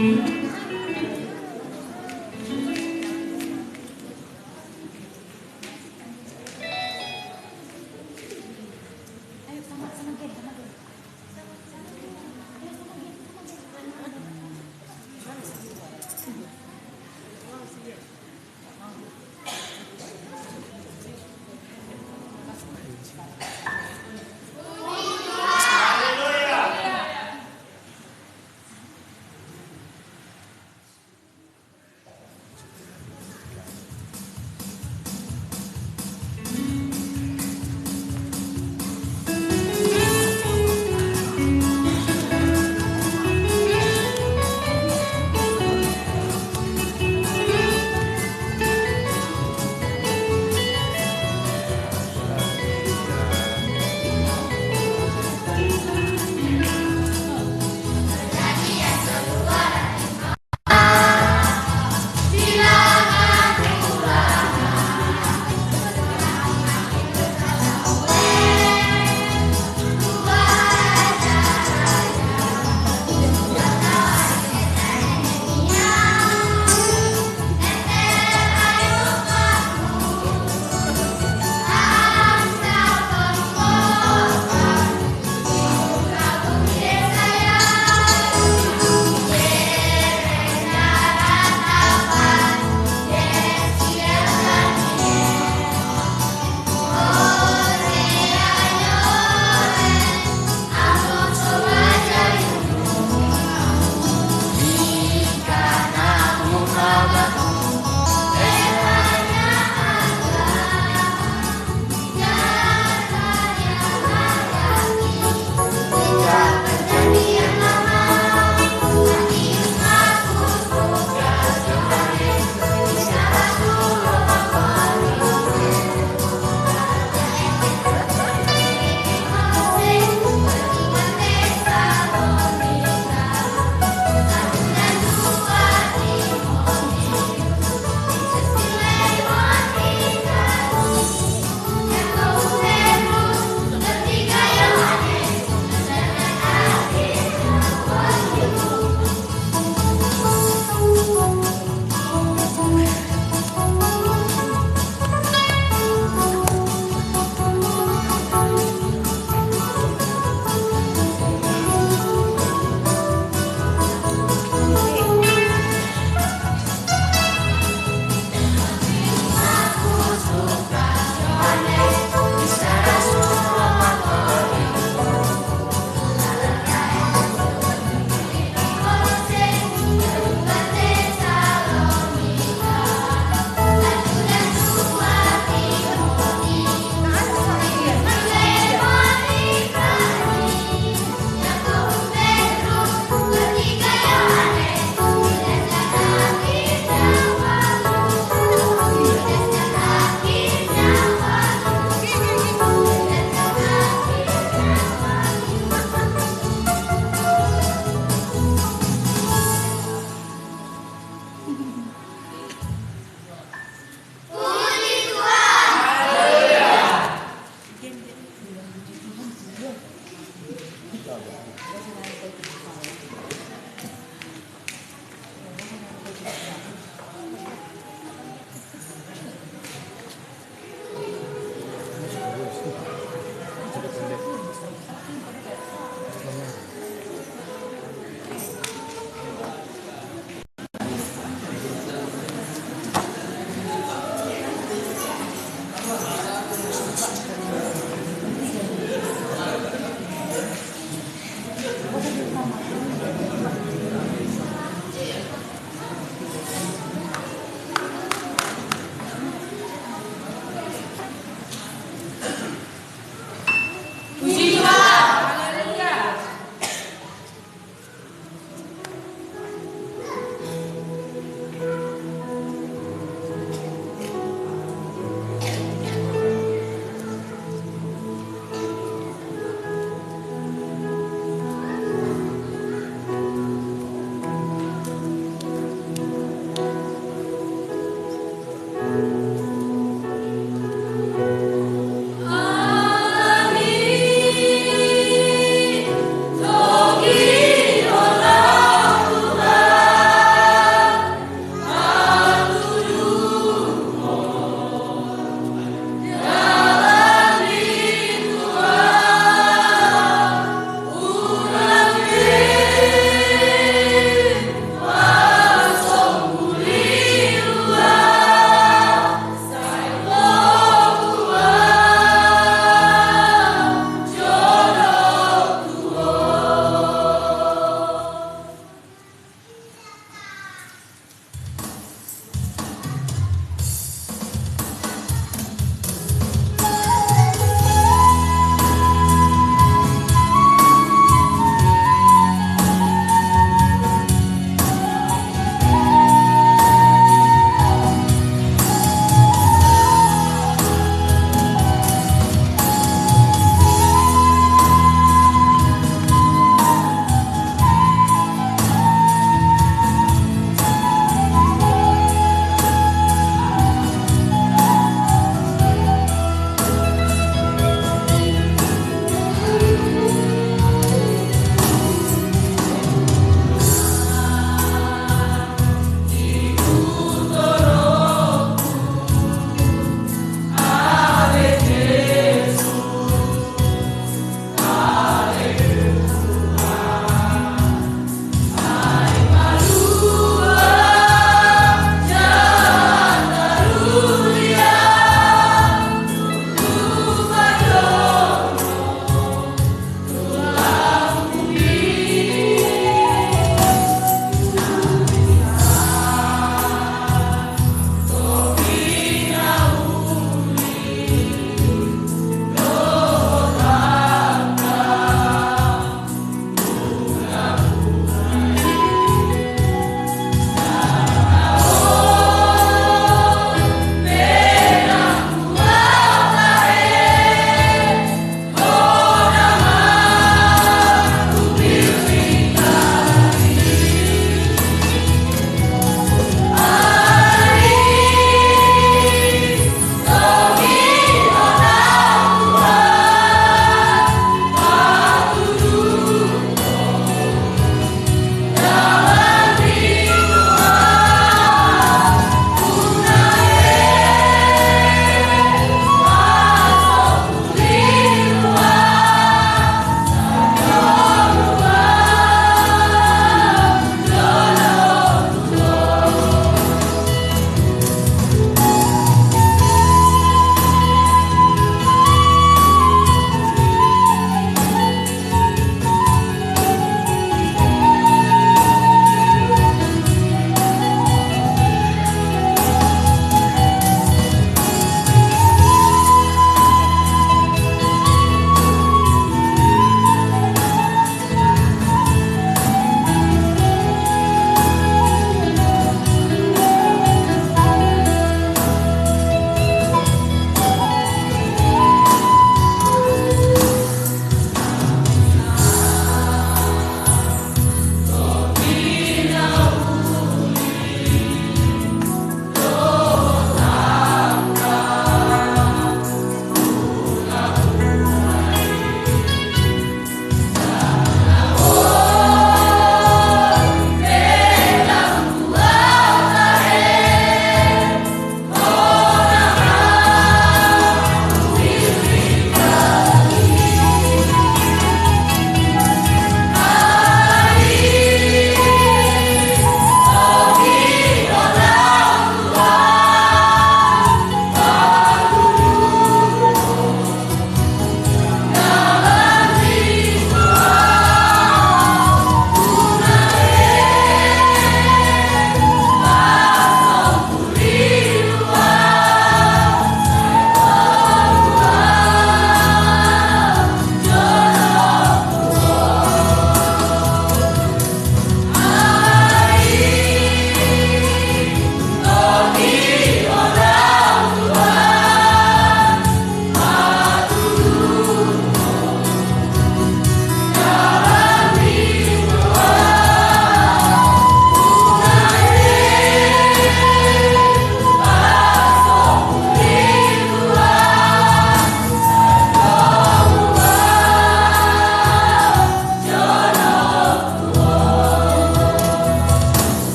Amin.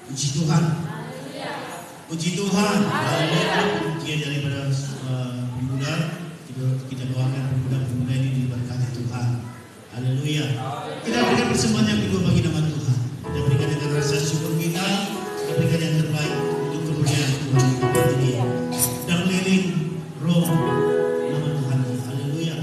Puji Tuhan. Puji Tuhan. Pujian daripada pemuda, kita doakan pemuda-pemuda ini diberkati Tuhan. Haleluya. Kita berikan persembahan yang kedua bagi nama Tuhan. Kita berikan dengan rasa syukur kita berikan yang terbaik untuk kemuliaan Tuhan ini. Dan keliling roh nama Tuhan. Haleluya.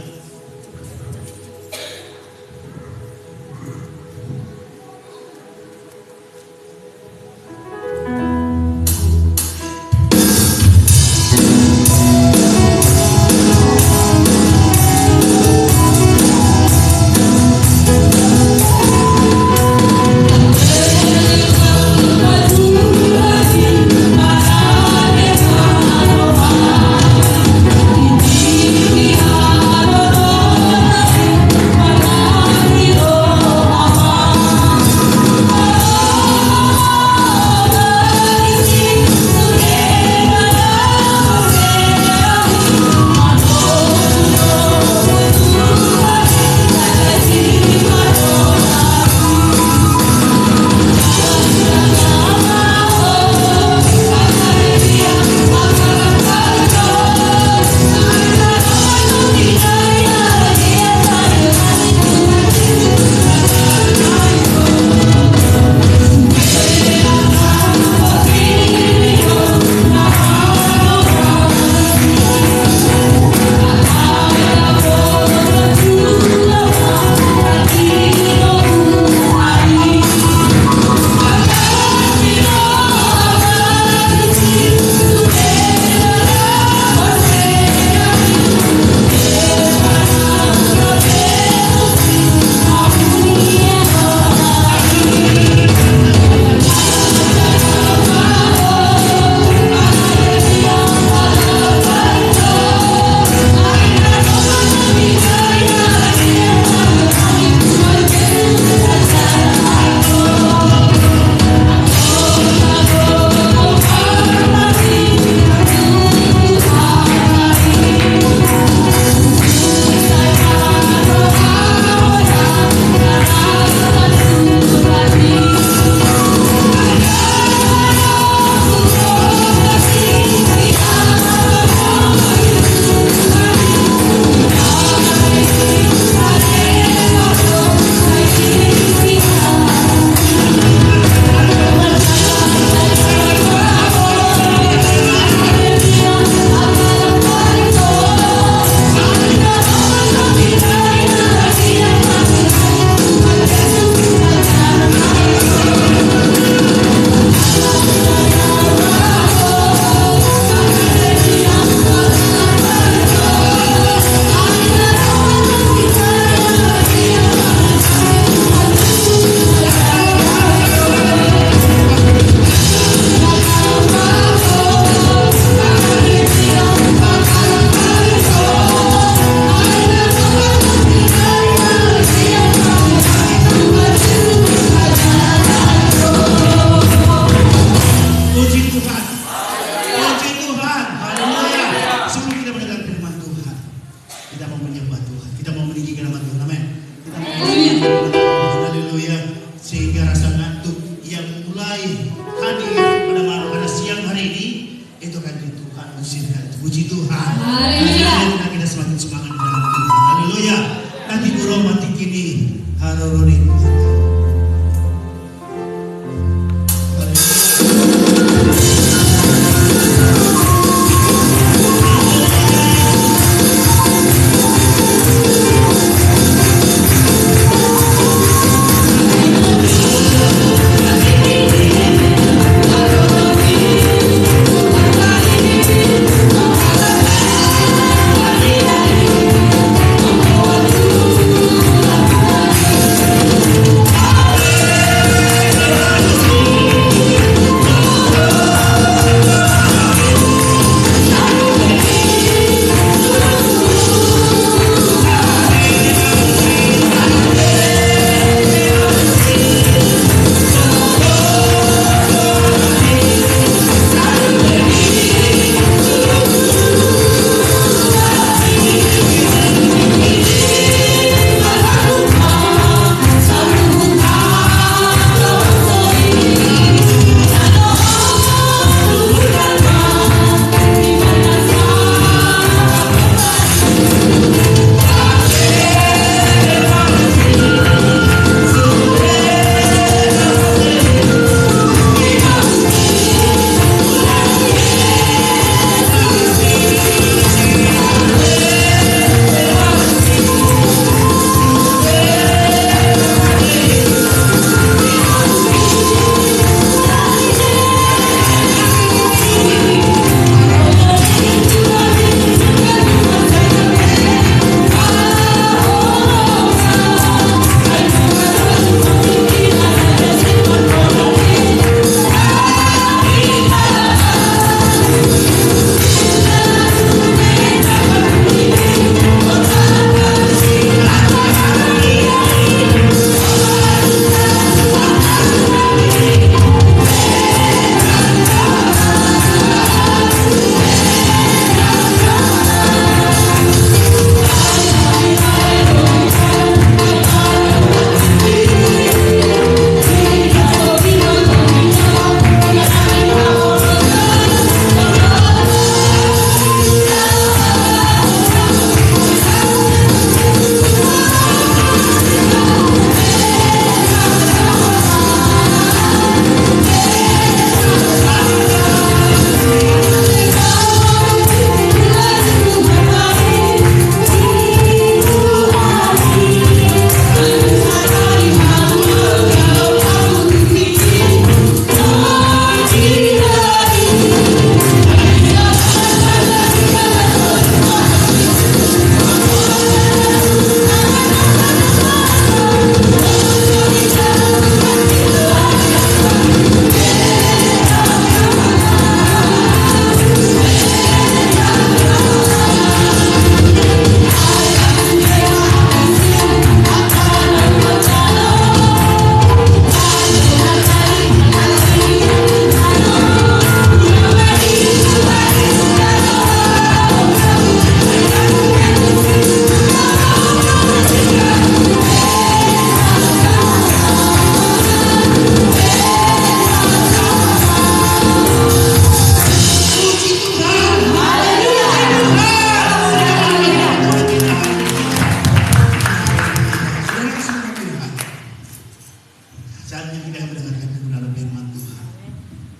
yang mendengarkan kebenaran firman Tuhan.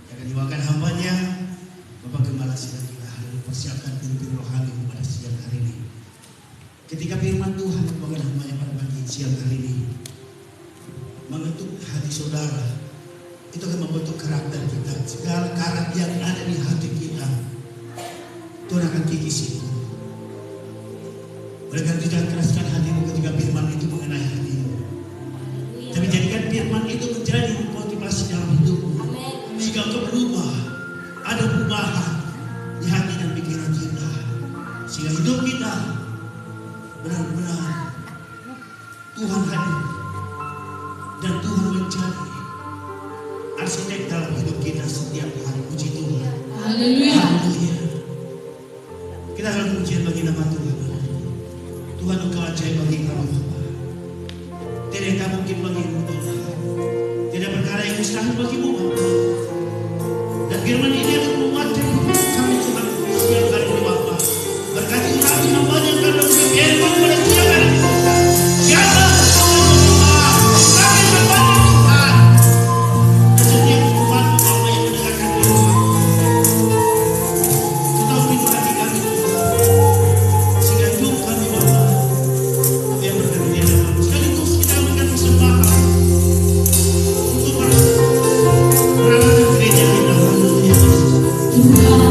Yang akan diwakilkan hambanya, Bapak Gembala Silaturahmi hari persiapkan pimpin rohani pada siang hari ini. Ketika firman Tuhan diwakilkan hambanya pada pagi siang hari ini, mengetuk hati saudara, itu akan membentuk karakter kita. Segala karakter yang ada di hati kita, Tuhan akan kikis itu. Oleh karena itu jangan keraskan hatimu ketika firman itu mengenai hatimu. Tapi jadikan firman itu menjadi motivasi dalam hidupmu. Jika engkau berubah, ada perubahan di hati dan pikiran kita. Sehingga hidup kita benar-benar Tuhan hadir. Dan Tuhan menjadi arsitek dalam hidup kita setiap hari. Puji Tuhan. Haleluya. Kita akan pujian bagi nama Tuhan. Tuhan engkau ajaib bagi kami Bapa. Tidak yang tak mungkin bagimu Tuhan. Tidak perkara yang mustahil bagimu Bapa. Dan firman ini akan menguatkan kami Tuhan siang hari ini Bapa. Berkati kami hambanya karena sudah firman pada siang hari ini Tuhan. Siapa kami hambanya Tuhan. Dan setiap Tuhan Bapa yang mendengarkan firman. Engkau memberkati kami Tuhan. Sehingga hidup kami Bapa yang berkati dalam sekaligus kita memberikan persembahan untuk peranatan gereja kita. Haleluya.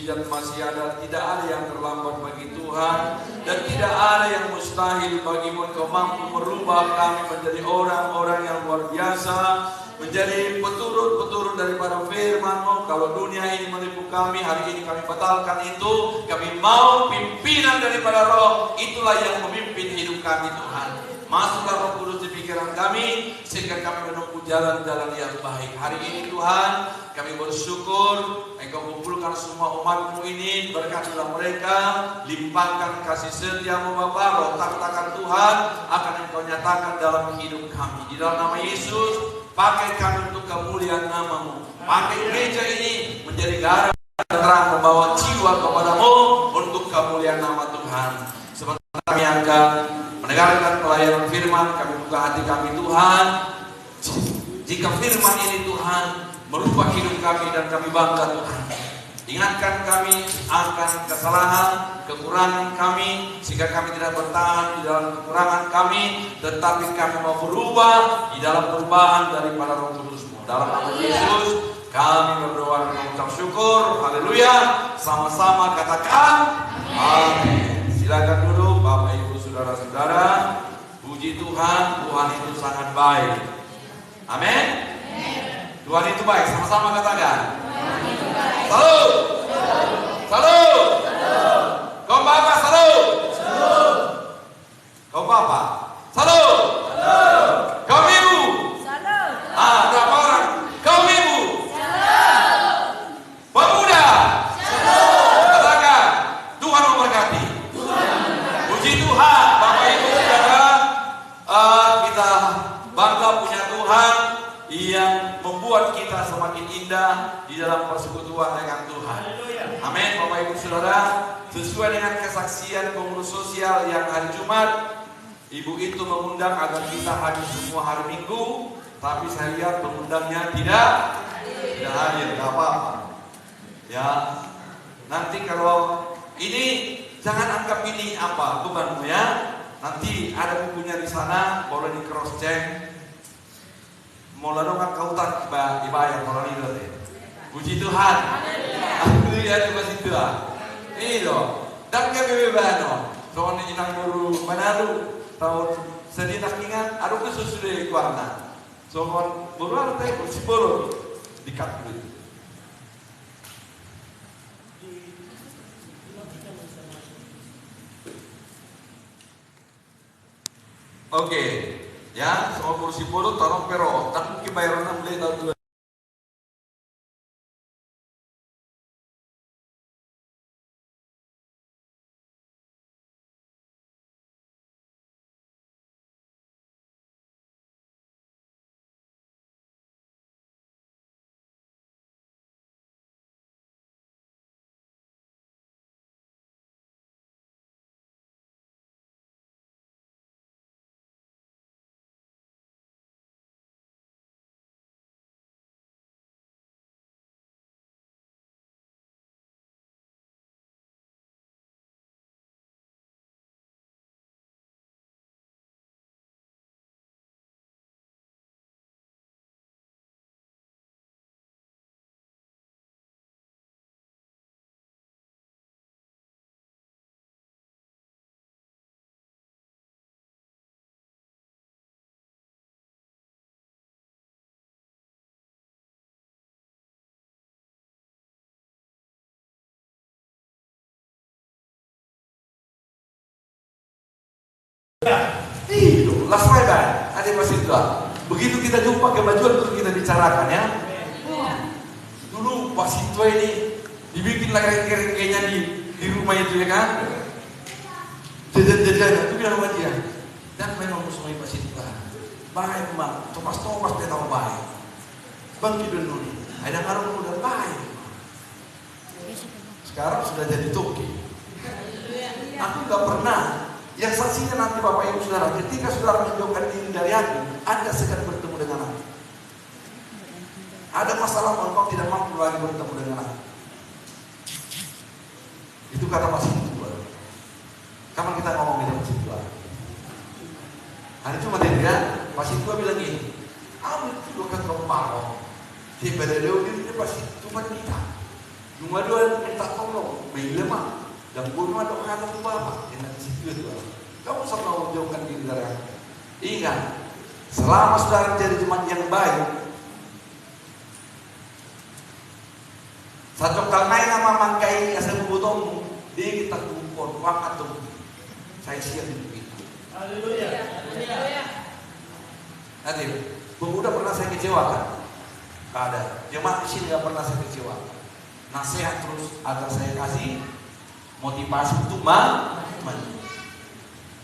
mukjizat masih ada. Tidak ada yang terlambat bagi Tuhan, dan tidak ada yang mustahil bagimu. Engkau mampu merubah kami menjadi orang-orang yang luar biasa, menjadi peturut-peturut daripada firman-Mu. Kalau dunia ini menipu kami, hari ini kami batalkan itu. Kami mau pimpinan daripada Roh, itulah yang memimpin hidup kami Tuhan. Masuklah Roh Kudus di pikiran kami, sehingga kami menempuh jalan-jalan yang baik. Hari ini Tuhan, kami bersyukur Engkau kumpulkan semua umat-Mu ini, berkatilah mereka, limpahkan kasih setia-Mu Bapa. Roh takut Tuhan akan Engkau nyatakan dalam hidup kami. Di dalam nama Yesus, pakai kami untuk kemuliaan nama-Mu. Pakai gereja ini menjadi garam terang membawa jiwa kepada-Mu untuk kemuliaan nama Tuhan. Sebentar kami akan mendengarkan pelayanan firman. Kami buka hati kami Tuhan. Jika firman ini Tuhan merubah hidup kami dan kami bangga Tuhan. Ingatkan kami akan kesalahan, kekurangan kami, sehingga kami tidak bertahan di dalam kekurangan kami, tetapi kami mau berubah di dalam perubahan daripada Roh Kudus-Mu. Dalam nama Yesus kami berdoa dan mengucap syukur. Haleluya. Sama-sama katakan amin. Silakan duduk Bapak Ibu saudara-saudara. Puji Tuhan, Tuhan itu sangat baik. Amin. Tuhan itu baik. Sama-sama katakan. Salut. Salut. Kau Bapak salut. Kau Bapak salut. Kau Ibu salut. Berapa orang? Kau Ibu salut. Pemuda salut. Katakan Tuhan memberkati. Puji Tuhan. Bapak Ibu saudara, kita bangga punya Tuhan yang membuat kita semakin indah di dalam persekutuan dengan Tuhan. Amin. Bapak Ibu Saudara, sesuai dengan kesaksian pengurus sosial yang hari Jumat, Ibu itu mengundang agar kita hadir semua hari Minggu, tapi saya lihat pengundangnya tidak hadir. Gak apa-apa. Ya, nanti kalau ini jangan anggap ini apa bebanmu ya. Nanti ada bukunya di sana, boleh di cross check. Mau ladongan kau tak dibayar orang itu deh. Puji Tuhan. Alhamdulillah itu masih Tuhan. Ini loh. Dan kami bebano. Soalnya inang baru Manado tahun sedih nak ingat. Aduh khusus sudah di kuarna. Soalnya baru ada teh kursi baru dikat dulu. Oke. Ya, sama kursi bodoh taruh pero, tak mungkin bayar 6 beli tahun 2. Last Friday, ada masih tua. Begitu kita jumpa kemajuan terus kita bicarakan ya. Dulu Pak Sintua ini dibikin rengke-rengkenya di rumah itu ya kan. Jajan-jajan itu bilang sama dia. Dan memang musuhnya Pak Sintua. Baik bang, topas-topas dia tahu baik. Bang Kidul dulu, ada karung udah baik. Sekarang sudah jadi toki. Aku nggak pernah. Yang saksinya nanti Bapak Ibu Saudara, ketika saudara menjauhkan diri dari aku, Anda segera bertemu dengan aku. Ada masalah kalau tidak mampu lagi bertemu dengan aku. Itu kata Pak Sintua. Kapan kita ngomong dengan Pak Sintua? Hari cuma dia, Pak Sintua bilang gini, "Aku itu doa kau paro, di pada dia Pak Sintua kita. Nomor dua minta tolong, bila mah dan bunuh ada orang yang bapak, enak situ itu. Kamu sama menjauhkan diri dari aku. Ingat, selama saudara jadi teman yang baik, satu kali nama mangkai asal butong, dia kita kumpul uang atau saya siap untuk itu. Haleluya. Nanti, pemuda pernah saya kecewakan? Gak ada. Jemaat di sini gak pernah saya kecewakan. Nasihat terus agar saya kasih motivasi untuk maju.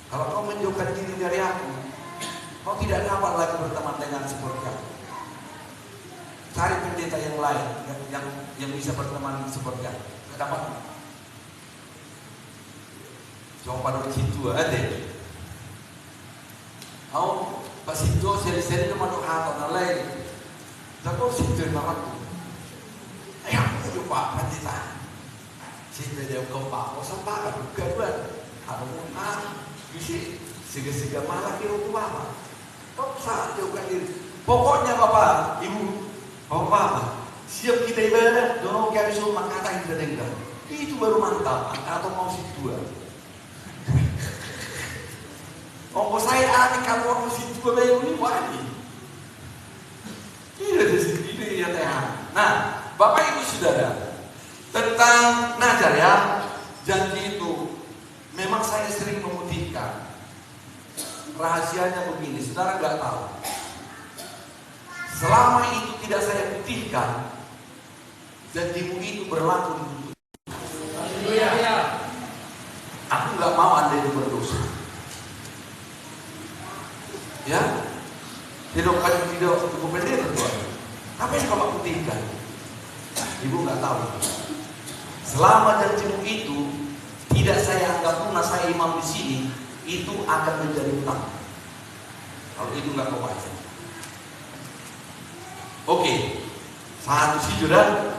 Kalau kau menjauhkan diri dari aku, kau tidak dapat lagi berteman dengan seperti aku. Cari pendeta yang lain yang bisa berteman seperti aku. Tidak dapat. Cuma pada situ aja. Kau pas itu seri-seri itu masuk hati lain. Tapi situ yang aku. Aku juga pendeta. Situ dia kau pak, kau sampah kan? Bukan. Harus bisa sega-sega malah kira apa? Kau saat jauhkan diri. Pokoknya bapak, ibu, bapak, siap kita ibadah. Dono kami semua kata yang kita dengar. Itu baru mantap. Atau mau situ dua. Ongkos saya aneh kalau mau situ dua bayi ini wani. Ini ya teh. Nah, bapak ibu saudara, tentang najar ya, janji itu. Memang saya sering memutihkan. Rahasianya begini, saudara gak tahu. Selama itu tidak saya putihkan, janjimu itu berlaku di hidup. Aku gak mau Anda itu berdosa. Ya, tidak cukup pendeta Tuhan. Apa yang Bapak putihkan? Ibu gak tahu. Selama janjimu itu tidak saya anggap lunas, saya imam di sini, itu akan menjadi utang. Kalau itu nggak kau baca. Oke, satu sih sudah.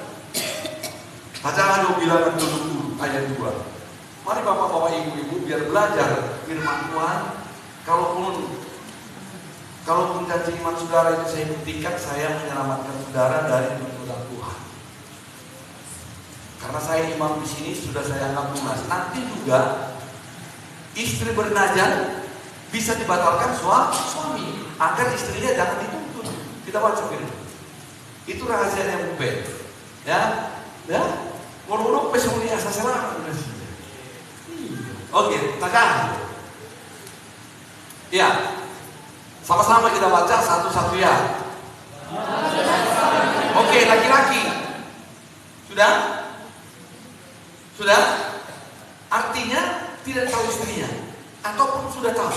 Baca bilangan dulu ayat 2. Mari bapak-bapak ibu-ibu biar belajar firman Tuhan. Kalaupun janji iman saudara itu saya buktikan, saya menyelamatkan saudara dari tuntutan Tuhan. Karena saya imam di sini sudah saya anggap lunas. Nanti juga istri bernajar bisa dibatalkan suami agar istrinya jangan dituntut. Kita baca ini. Itu rahasianya bukan. Ya, Ngurung pesuli asa selang. Oke, tekan. Ya, sama-sama kita baca satu-satu ya. Oke, laki-laki. Sudah? Artinya tidak tahu istrinya ataupun sudah tahu.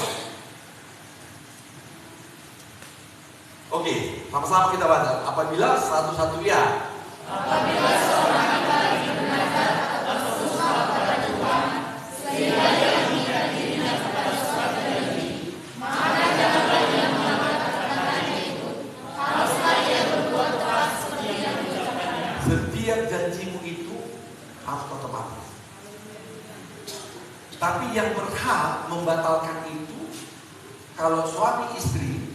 Oke, sama-sama kita baca. Apabila satu-satu ya. Apabila seorang laki-laki bernazar atau bersumpah kepada Tuhan sehingga dia mengikat dirinya kepada suatu negeri, maka janganlah dia melanggar kata-katanya itu. Haruslah dia berbuat tepat seperti yang diucapkannya. Setiap janjimu itu harus kau tepati. Tapi yang berhak membatalkan itu kalau suami istri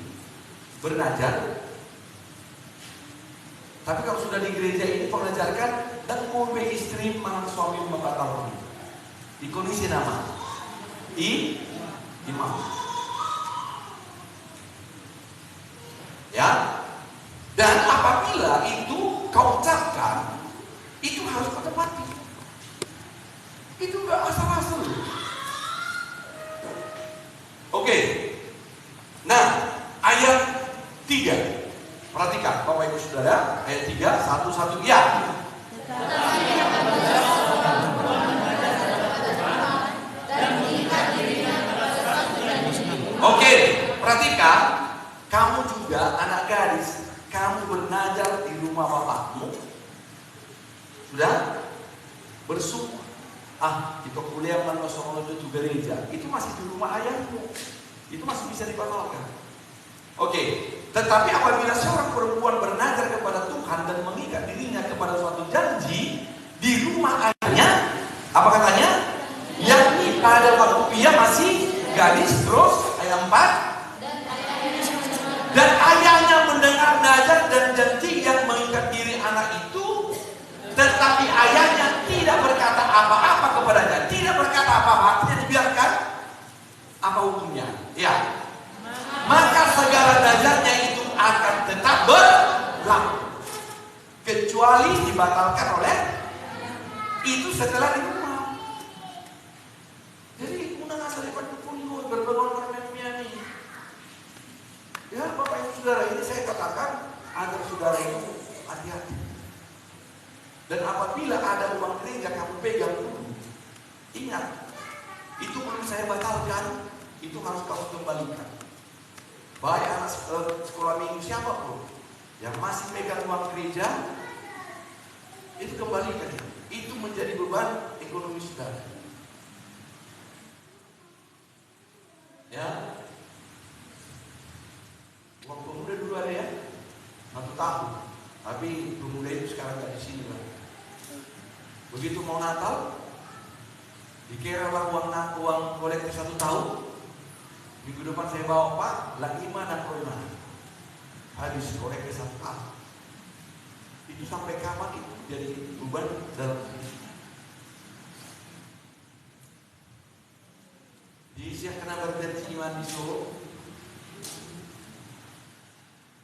bernazar. Tapi kalau sudah di gereja ini mengajarkan dan mobil istri mangan suami membatalkan. Di kondisi nama imam. Ya. Dan apabila itu kau ucapkan, itu harus kau tepati. Itu enggak asal-asal. Oke. Nah, ayat 3. Perhatikan Bapak Ibu Saudara, ayat 3, satu-satu ya. Oke, perhatikan, kamu juga anak gadis, kamu bernazar di rumah bapakmu. Sudah? Bersumpah. Itu kuliah menolong itu gereja. Itu masih di rumah ayahmu. Itu masih bisa dibatalkan. Oke, tetapi apabila seorang perempuan bernazar kepada Tuhan dan mengikat dirinya kepada suatu janji di rumah ayahnya, apa katanya? Yakni pada waktu ia masih gadis, terus ayat 4. Dan ayahnya mendengar nazar dan janji yang mengikat diri anak itu, tetapi ayah apa-apa kepadanya, tidak berkata apa-apa, artinya dibiarkan, apa hukumnya? Ya, maka segala nazarnya itu akan tetap berlaku, kecuali dibatalkan oleh itu setelah di rumah. Jadi una nasa lipat pun berbentuk karena ini. Ya, Bapak Ibu Saudara, ini saya katakan agar saudara itu hati-hati. Dan apabila ada uang gereja kamu pegang dulu, ingat, itu belum saya batalkan, itu harus kamu kembalikan. Baik anak sekolah minggu siapapun yang masih pegang uang gereja, itu kembalikan. Itu menjadi beban ekonomi saudara. Ya, uang pemuda dulu ada ya, 1 tahun. Tapi pemuda itu sekarang nggak di sini lah. Begitu mau Natal, dikira lah uang kolektif 1 tahun. Minggu depan saya bawa Pak, lagi mana mana. Habis kolektif 1 tahun. Itu sampai kapan itu jadi beban dalam hidup. Di siang kena berjanji iman di Solo.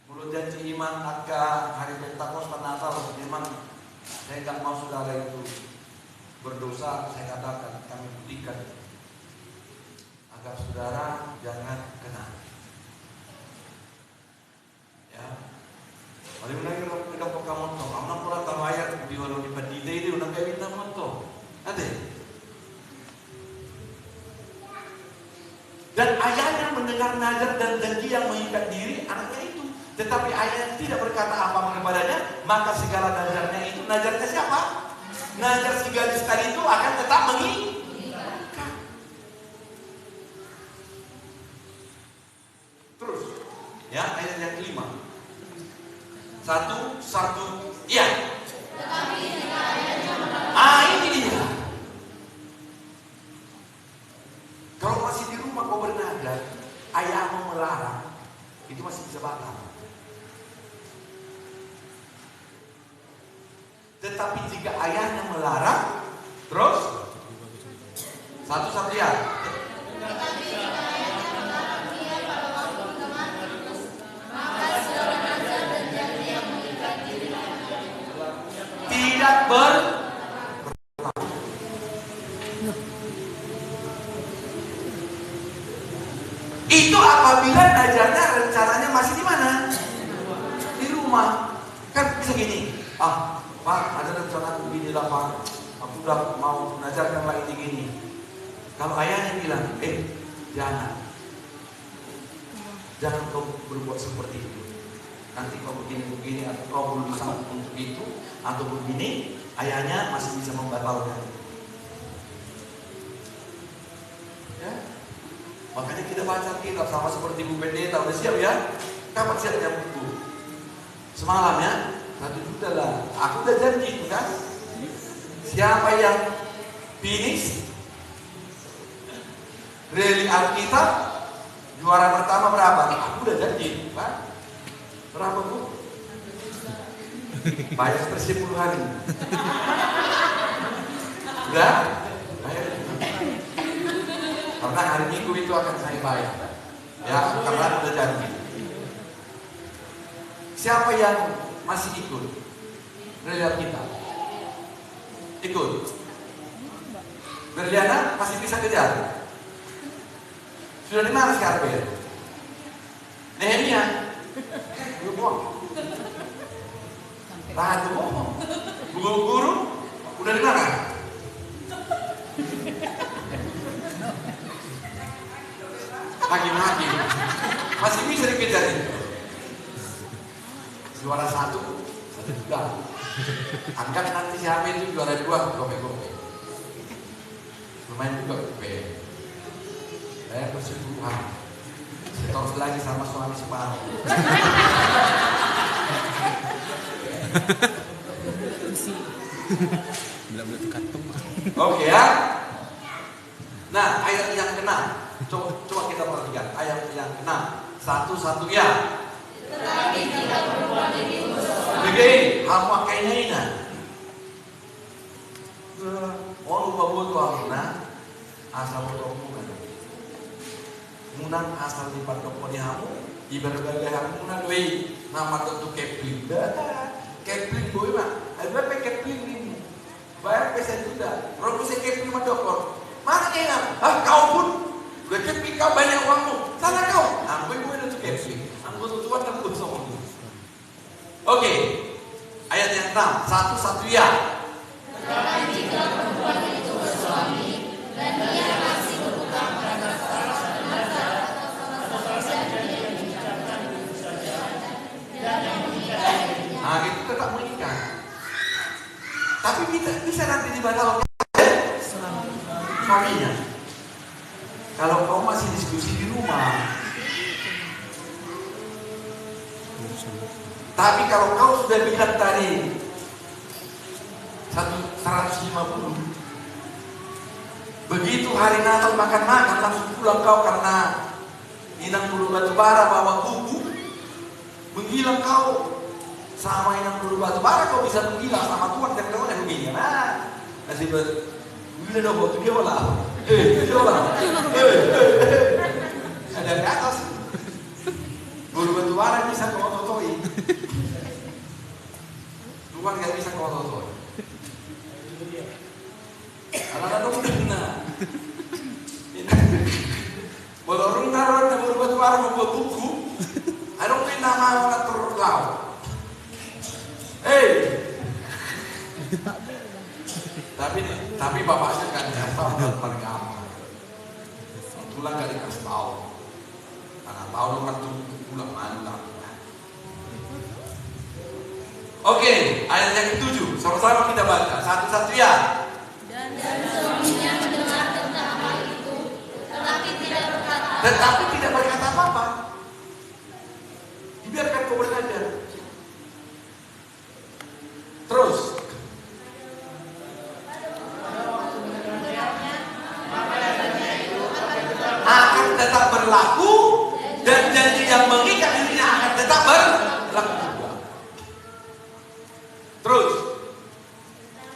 Mulut janji iman akan hari Pentakosta Natal, memang saya tidak mau saudara itu berdosa. Saya katakan, kami buktikan agar saudara jangan kena. Ya, mari menagi kita pokam moto. Amna pura tawayar di walau di padile ini udah kayak bintang moto. Ada. Dan ayahnya mendengar nazar dan janji yang mengikat diri anaknya itu. Tetapi ayahnya tidak berkata apa kepadanya, maka segala nazarnya itu, nazarnya siapa? Nazar si gadis tadi itu akan tetap mengikat. Terus, ya ayat yang kelima. 1, iya. Ini dia. Kalau masih di rumah kau bernazar, ayahmu melarang, itu masih bisa batal. Tetapi jika ayahnya melarang, terus 1 ya. Tidak berlaku. Itu apabila nazarnya rencananya masih di mana? Di rumah. Kan bisa gini. Pak, ada rencana begini lah Pak. Aku udah mau nazarkan lagi gini. Kalau ayahnya bilang, jangan kau berbuat seperti itu. Nanti kau begini-begini atau kau belum sanggup untuk itu atau begini, ayahnya masih bisa membatalkan. Ya, makanya kita baca kitab sama seperti Bu Pendeta. Udah siap ya? Kapan siapnya buku? Semalam ya? 1 juta lah. Aku udah janji itu kan. Siapa yang finish rally Alkitab juara pertama berapa? Aku udah janji, Pak. Berapa Bu? Bayar per 10 hari. Udah? Bayar. Karena hari Minggu itu akan saya bayar. Ya, karena udah janji. Siapa yang masih ikut Berliana kita? Ikut Berliana masih bisa kejar. Sudah di mana sekarang ya? Nehemia belum bohong. Rahat bohong. Guru udah di mana? Hakim masih bisa dikejar itu. Juara 1 juga. Anggap nanti siapa itu juara 2 gope-gope. Lumayan juga gope. Saya bersyukur setor lagi sama suami separuh. Oke ya. Nah ayat yang ke-6. Coba kita perhatikan ayat yang ke-6. 1 ya. Tetapi jika perempuan itu begini, apa kaitannya? Oh asal munang. Munang asal di pandok hamu, di berbagai hamu munang doi nama tentu Kepling. Kepling doi mah, ada apa Kepling ini? Bayar pesen sudah, robo se Kepling madokor. Mana kena? Kau pun, udah Kepling kau banyak uangmu. Sana kau, aku gue itu Kepling. Aku tuan dan gue sama. Oke, ayat yang 6, satu ya. Tetapi jika perempuan itu bersuami dan dia masih berhutang pada salah harta atau saja dia mengucapkan begitu saja dan yang menikah. Nah itu tetap menikah. Tapi bisa nanti dibatalkan suaminya. Kalau kau masih diskusi di rumah. Tapi kalau kau sudah bilang tadi 150, begitu hari Natal makan-makan langsung pulang kau karena inang bulu batu bara bawa buku, menghilang kau sama inang bulu batu bara kau bisa menghilang sama Tuhan dan kau yang begini. Nah, nasib bila dah waktu dia malah, dia malah, ada di atas bulu batu bara bisa kau totoi. Tuhan nggak bisa kau totoi. Anak-anak dong benar. Kalau orang naruh dan berbuat baru membuat buku, ada mungkin nama orang terlau. Tapi bapaknya kan jatuh dan bergama. Pulang gak dikasih tahu. Karena tahu orang tuh pulang malam. Oke, ayat yang ke-7. Sama-sama kita baca. Satu-satu ya. Dan suaminya mendengar tentang hal itu, tetapi tidak berkata apa-apa. Dibiarkan kau belajar. Terus akan tetap berlaku dan janji yang mengikat dirinya akan tetap berlaku juga. Terus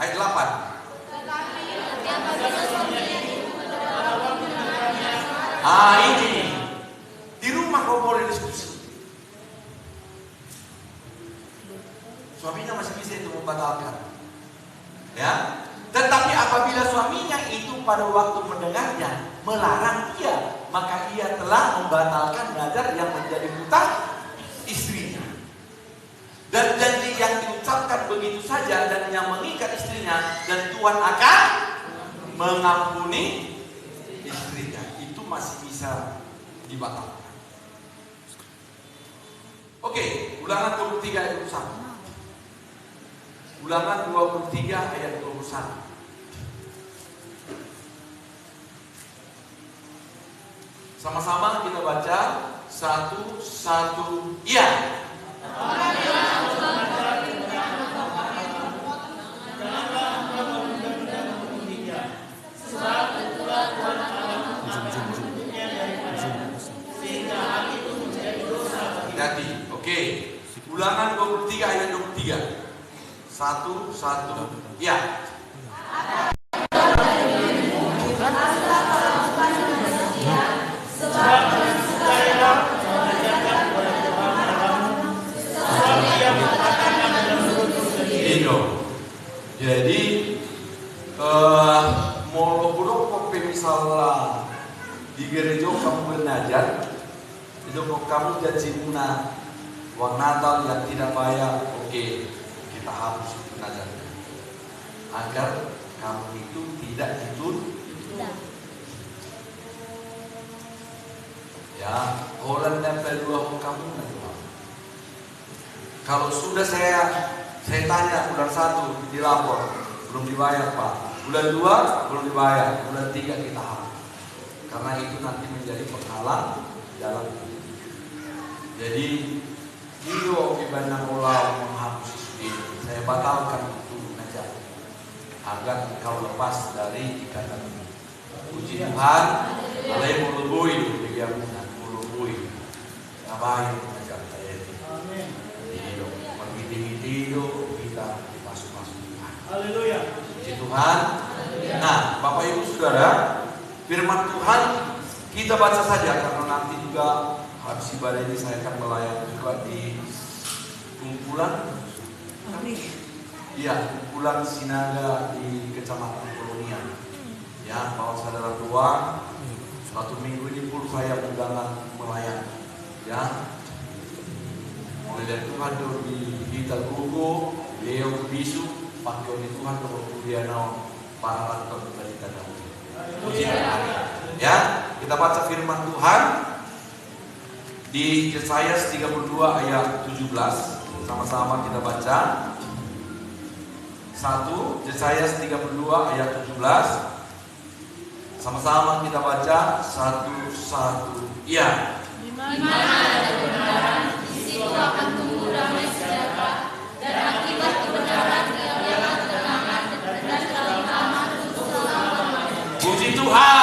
ayat 8. Ini di rumah kau boleh diskusi. Suaminya masih bisa itu membatalkan, ya. Tetapi apabila suaminya itu pada waktu mendengarnya melarang ia, maka ia telah membatalkan nazar yang menjadi hutang istrinya. Dan janji yang diucapkan begitu saja dan yang mengikat istrinya, dan Tuhan akan mengampuni istrinya. Itu masih bisa dibatalkan. Oke, Ulangan 23 ayat 21. Ulangan 23 ayat 21. Sama-sama kita baca 1-1 iya. Jadi, oke. Ulangan 23 ayat 23. 1-1 ya. Jadi walaupun misalnya di gereja kamu bernazar, itu kamu janji guna uang Natal yang tidak bayar, oke, kita hapus nazar agar kamu itu tidak dituntut. Ya, orang nempel dua kamu nanti. Kalau sudah saya tanya bulan 1 dilapor belum dibayar Pak, bulan 2 belum dibayar, bulan 3 kita hapus. Karena itu nanti menjadi penghalang dalam hidup. Jadi itu ibadah Allah menghapus itu. Saya batalkan itu aja agar kau lepas dari ikatan ini. Puji Tuhan, alai mulubui dibiarkan mulubui. Ngapain aja saya ini? Amin. Hidup, hidup kita dipasuk-pasuk Tuhan. Haleluya. Puji Tuhan. Nah, Bapak Ibu Saudara, firman Tuhan. Kita baca saja karena nanti juga habis ibadah ini saya akan melayani juga di kumpulan kumpulan Sinaga di Kecamatan Kolonial. Ya, kalau saudara tua, 1 minggu ini pun saya undangan melayani. Ya, mulai dari Tuhan di Hital Gugu, Leo Bisu, Pakaian Tuhan kemudian para rantor dari kadang. Ya, kita baca firman Tuhan di Yesaya 32 ayat 17. Sama-sama kita baca. 1 Yesaya 32 ayat 17. Sama-sama kita baca 1-1. Iya. Di mana ada kebenaran, di situ akan tumbuh damai sejahtera, dan akibat kebenaran yang ketenangan dan ketentraman untuk selama-lamanya. Puji Tuhan.